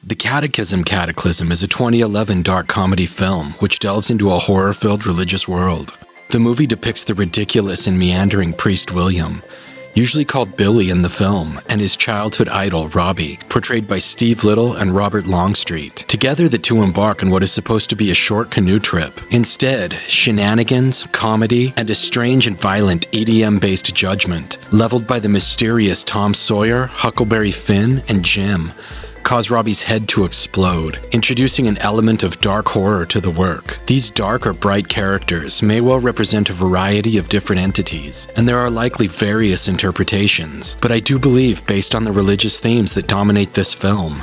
The Catechism Cataclysm is a 2011 dark comedy film which delves into a horror-filled religious world. The movie depicts the ridiculous and meandering priest William, usually called Billy in the film, and his childhood idol Robbie, portrayed by Steve Little and Robert Longstreet. Together, the two embark on what is supposed to be a short canoe trip. Instead, shenanigans, comedy, and a strange and violent EDM-based judgment, leveled by the mysterious Tom Sawyer, Huckleberry Finn, and Jim, cause Robbie's head to explode, introducing an element of dark horror to the work. These dark or bright characters may well represent a variety of different entities, and there are likely various interpretations, but I do believe, based on the religious themes that dominate this film,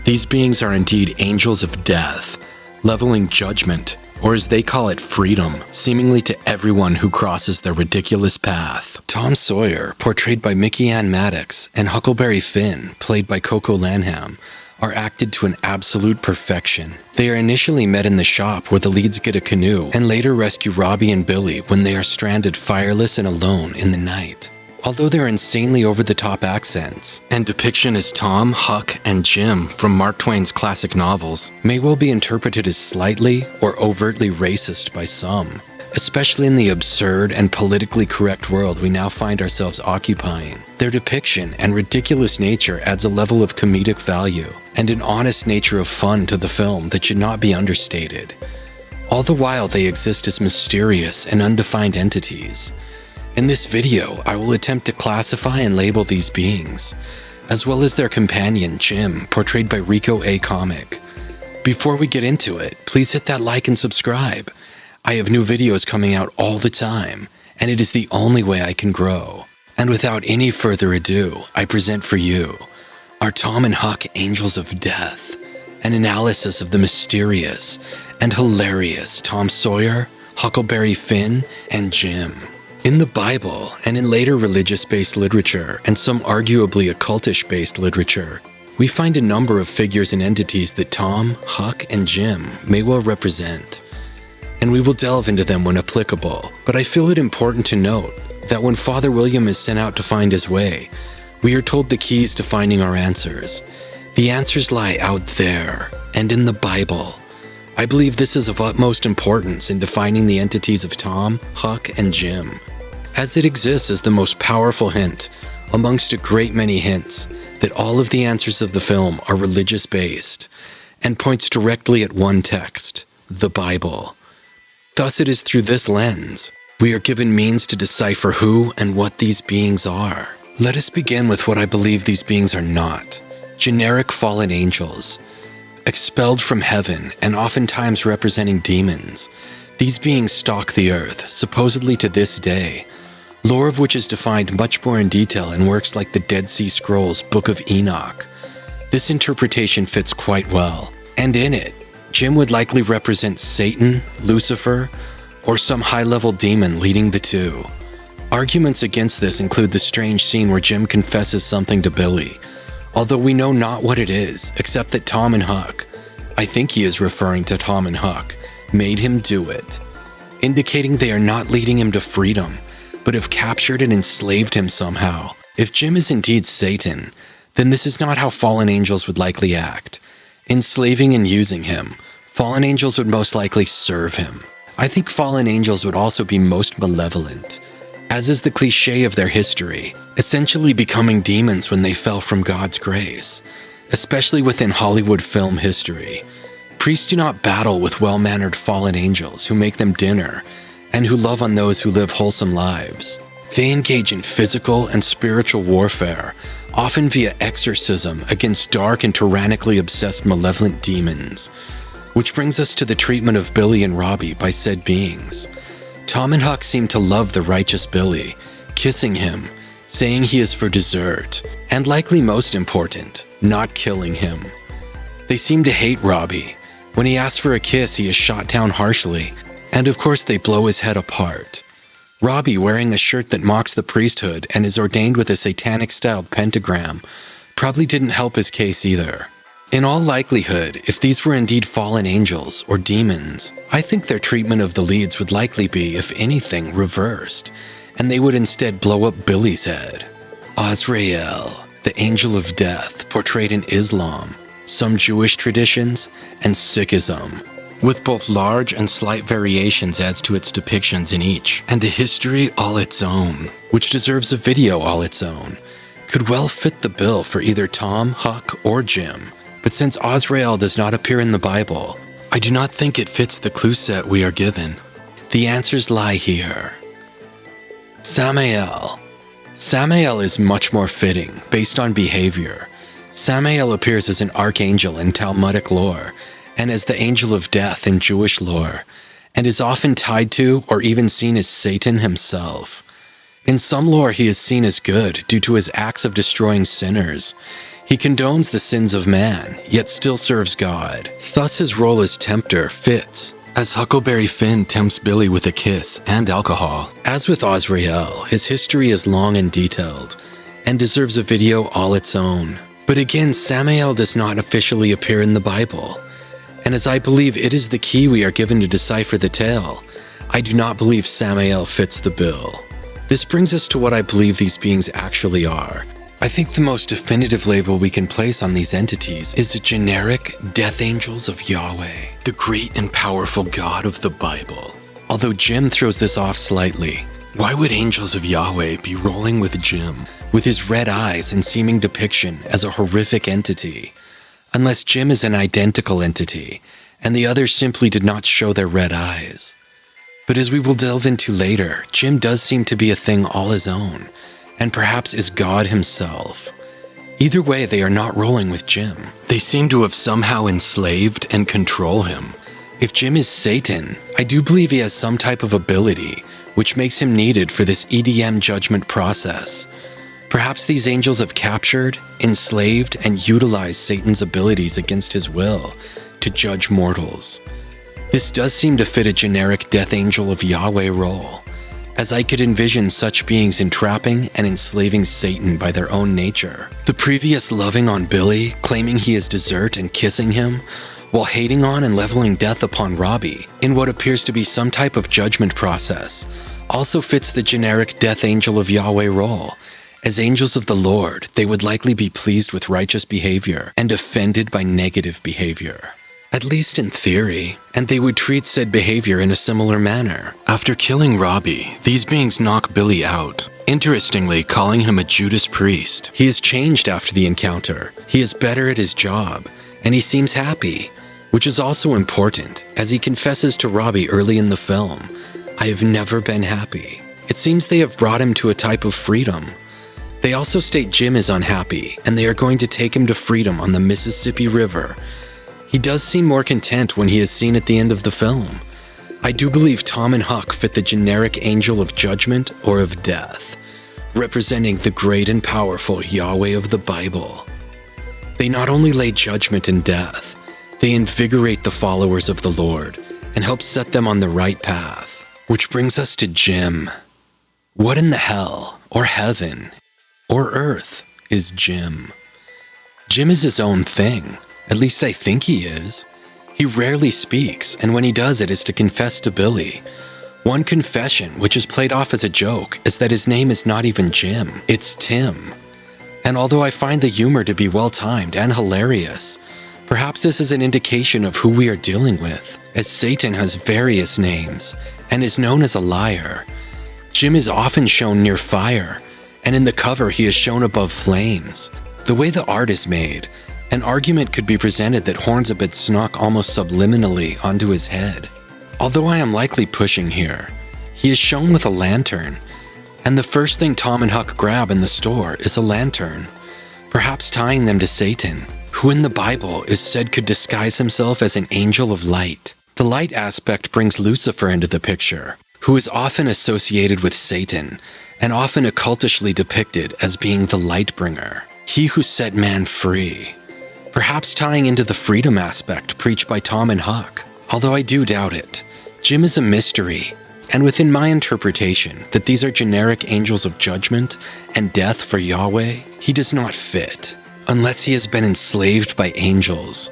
these beings are indeed angels of death, leveling judgment, or as they call it, freedom, seemingly to everyone who crosses their ridiculous path. Tom Sawyer, portrayed by Miki Ann Maddox, and Huckleberry Finn, played by Koko Lanham, are acted to an absolute perfection. They are initially met in the shop where the leads get a canoe, and later rescue Robbie and Billy when they are stranded fireless and alone in the night. Although they're insanely over-the-top accents, and depiction as Tom, Huck, and Jim from Mark Twain's classic novels may well be interpreted as slightly or overtly racist by some, especially in the absurd and politically correct world we now find ourselves occupying. Their depiction and ridiculous nature adds a level of comedic value and an honest nature of fun to the film that should not be understated. All the while they exist as mysterious and undefined entities. In this video, I will attempt to classify and label these beings, as well as their companion, Jim, portrayed by Rico A. Comic. Before we get into it, please hit that like and subscribe. I have new videos coming out all the time, and it is the only way I can grow. And without any further ado, I present for you our Tom and Huck Angels of Death, an analysis of the mysterious and hilarious Tom Sawyer, Huckleberry Finn, and Jim. In the Bible, and in later religious-based literature, and some arguably occultish-based literature, we find a number of figures and entities that Tom, Huck, and Jim may well represent. And we will delve into them when applicable, but I feel it important to note that when Father William is sent out to find his way, we are told the keys to finding our answers. The answers lie out there, and in the Bible. I believe this is of utmost importance in defining the entities of Tom, Huck, and Jim, as it exists as the most powerful hint, amongst a great many hints, that all of the answers of the film are religious-based, and points directly at one text, the Bible. Thus it is through this lens, we are given means to decipher who and what these beings are. Let us begin with what I believe these beings are not: generic fallen angels, expelled from heaven and oftentimes representing demons. These beings stalk the earth, supposedly to this day, lore of which is defined much more in detail in works like the Dead Sea Scrolls Book of Enoch. This interpretation fits quite well, and in it, Jim would likely represent Satan, Lucifer, or some high-level demon leading the two. Arguments against this include the strange scene where Jim confesses something to Billy, although we know not what it is, except that Tom and Huck, I think he is referring to Tom and Huck, made him do it, indicating they are not leading him to freedom, but have captured and enslaved him somehow. If Jim is indeed Satan, then this is not how fallen angels would likely act. Enslaving and using him, fallen angels would most likely serve him. I think fallen angels would also be most malevolent, as is the cliché of their history, essentially becoming demons when they fell from God's grace, especially within Hollywood film history. Priests do not battle with well-mannered fallen angels who make them dinner and who love on those who live wholesome lives. They engage in physical and spiritual warfare, often via exorcism against dark and tyrannically obsessed malevolent demons. Which brings us to the treatment of Billy and Robbie by said beings. Tom and Huck seem to love the righteous Billy, kissing him, saying he is for dessert, and likely most important, not killing him. They seem to hate Robbie. When he asks for a kiss, he is shot down harshly, and of course they blow his head apart. Robbie, wearing a shirt that mocks the priesthood and is ordained with a satanic-styled pentagram, probably didn't help his case either. In all likelihood, if these were indeed fallen angels or demons, I think their treatment of the leads would likely be, if anything, reversed, and they would instead blow up Billy's head. Azrael, the angel of death, portrayed in Islam, some Jewish traditions, and Sikhism, with both large and slight variations adds to its depictions in each, and a history all its own, which deserves a video all its own. Could well fit the bill for either Tom, Huck, or Jim, but since Azrael does not appear in the Bible, I do not think it fits the clue set we are given. The answers lie here. Samael. Samael is much more fitting, based on behavior. Samael appears as an archangel in Talmudic lore, and as the angel of death in Jewish lore, and is often tied to or even seen as Satan himself. In some lore he is seen as good due to his acts of destroying sinners. He condones the sins of man, yet still serves God. Thus his role as tempter fits, as Huckleberry Finn tempts Billy with a kiss and alcohol. As with Azrael, his history is long and detailed, and deserves a video all its own. But again, Samael does not officially appear in the Bible, and as I believe it is the key we are given to decipher the tale, I do not believe Samael fits the bill. This brings us to what I believe these beings actually are. I think the most definitive label we can place on these entities is the generic death angels of Yahweh, the great and powerful God of the Bible. Although Jim throws this off slightly, why would angels of Yahweh be rolling with Jim, with his red eyes and seeming depiction as a horrific entity? Unless Jim is an identical entity, and the others simply did not show their red eyes. But as we will delve into later, Jim does seem to be a thing all his own, and perhaps is God himself. Either way, they are not rolling with Jim. They seem to have somehow enslaved and control him. If Jim is Satan, I do believe he has some type of ability, which makes him needed for this EDM judgment process. Perhaps these angels have captured, enslaved, and utilized Satan's abilities against his will to judge mortals. This does seem to fit a generic death angel of Yahweh role, as I could envision such beings entrapping and enslaving Satan by their own nature. The previous loving on Billy, claiming he is dessert and kissing him, while hating on and leveling death upon Robbie, in what appears to be some type of judgment process, also fits the generic death angel of Yahweh role. As angels of the Lord, they would likely be pleased with righteous behavior and offended by negative behavior. At least in theory, and they would treat said behavior in a similar manner. After killing Robbie, these beings knock Billy out, interestingly calling him a Judas priest. He is changed after the encounter, he is better at his job, and he seems happy, which is also important, as he confesses to Robbie early in the film, "I have never been happy." It seems they have brought him to a type of freedom. They also state Jim is unhappy, and they are going to take him to freedom on the Mississippi River. He does seem more content when he is seen at the end of the film. I do believe Tom and Huck fit the generic angel of judgment or of death, representing the great and powerful Yahweh of the Bible. They not only lay judgment and death, they invigorate the followers of the Lord and help set them on the right path. Which brings us to Jim. What in the hell, or heaven, or earth is Jim? Jim is his own thing. At least I think he is. He rarely speaks, and when he does, it is to confess to Billy. One confession, which is played off as a joke, is that his name is not even Jim, it's Tim. And although I find the humor to be well-timed and hilarious, perhaps this is an indication of who we are dealing with, as Satan has various names, and is known as a liar. Jim is often shown near fire, and in the cover he is shown above flames. The way the art is made, an argument could be presented that horns have been snuck almost subliminally onto his head. Although I am likely pushing here, he is shown with a lantern, and the first thing Tom and Huck grab in the store is a lantern, perhaps tying them to Satan, who in the Bible is said could disguise himself as an angel of light. The light aspect brings Lucifer into the picture, who is often associated with Satan, and often occultishly depicted as being the light bringer, he who set man free. Perhaps tying into the freedom aspect preached by Tom and Huck, although I do doubt it. Jim is a mystery, and within my interpretation that these are generic angels of judgment and death for Yahweh, he does not fit, unless he has been enslaved by angels.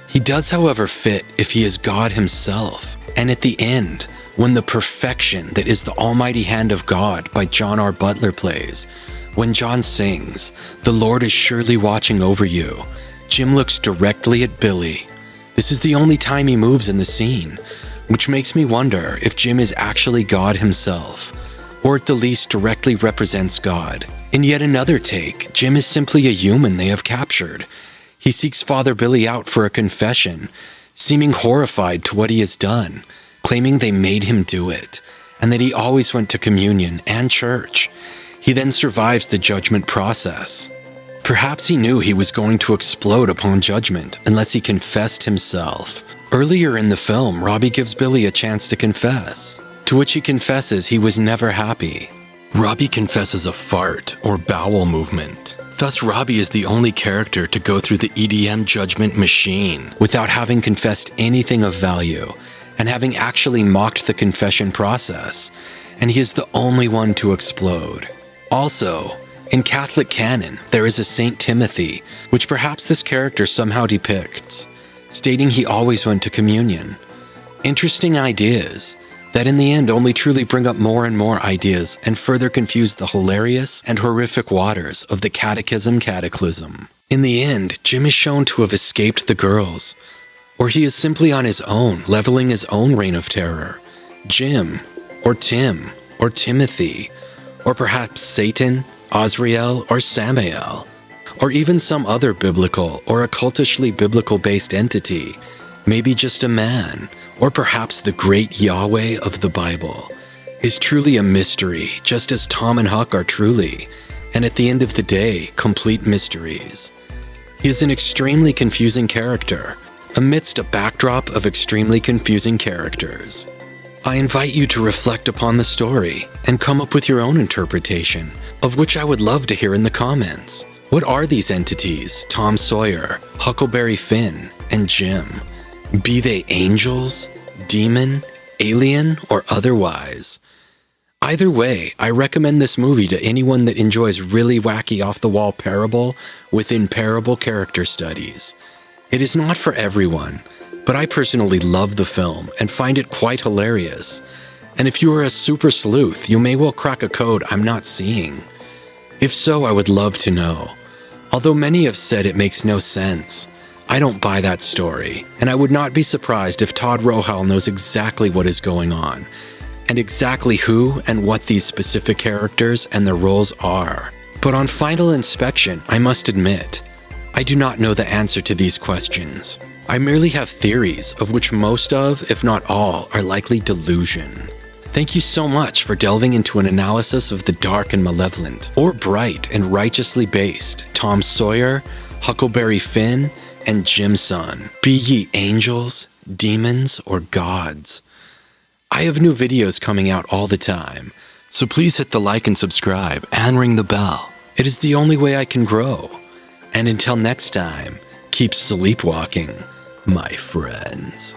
He does, however, fit if he is God himself, and at the end, when the perfection that is the almighty hand of God by John R. Butler plays, when John sings, "The Lord is surely watching over you," Jim looks directly at Billy. This is the only time he moves in the scene, which makes me wonder if Jim is actually God himself, or at the least directly represents God. In yet another take, Jim is simply a human they have captured. He seeks Father Billy out for a confession, seeming horrified to what he has done, claiming they made him do it, and that he always went to communion and church. He then survives the judgment process. Perhaps he knew he was going to explode upon judgment unless he confessed himself. Earlier in the film, Robbie gives Billy a chance to confess, to which he confesses he was never happy. Robbie confesses a fart or bowel movement. Thus, Robbie is the only character to go through the EDM judgment machine without having confessed anything of value and having actually mocked the confession process, and he is the only one to explode. Also, in Catholic canon, there is a Saint Timothy, which perhaps this character somehow depicts, stating he always went to communion. Interesting ideas that in the end only truly bring up more and more ideas and further confuse the hilarious and horrific waters of the Catechism Cataclysm. In the end, Jim is shown to have escaped the girls, or he is simply on his own, leveling his own reign of terror. Jim, or Tim, or Timothy, or perhaps Satan, Azrael, or Samael, or even some other biblical or occultishly biblical-based entity, maybe just a man, or perhaps the great Yahweh of the Bible, is truly a mystery, just as Tom and Huck are truly, and at the end of the day, complete mysteries. He is an extremely confusing character, amidst a backdrop of extremely confusing characters. I invite you to reflect upon the story and come up with your own interpretation, of which I would love to hear in the comments. What are these entities, Tom Sawyer, Huckleberry Finn, and Jim? Be they angels, demon, alien, or otherwise? Either way, I recommend this movie to anyone that enjoys really wacky off-the-wall parable within parable character studies. It is not for everyone, but I personally love the film and find it quite hilarious. And if you are a super sleuth, you may well crack a code I'm not seeing. If so, I would love to know. Although many have said it makes no sense, I don't buy that story, and I would not be surprised if Todd Rohal knows exactly what is going on, and exactly who and what these specific characters and their roles are. But on final inspection, I must admit, I do not know the answer to these questions. I merely have theories, of which most of, if not all, are likely delusion. Thank you so much for delving into an analysis of the dark and malevolent, or bright and righteously based, Tom Sawyer, Huckleberry Finn, and Jim's son. Be ye angels, demons, or gods. I have new videos coming out all the time, so please hit the like and subscribe and ring the bell. It is the only way I can grow. And until next time, keep sleepwalking, my friends.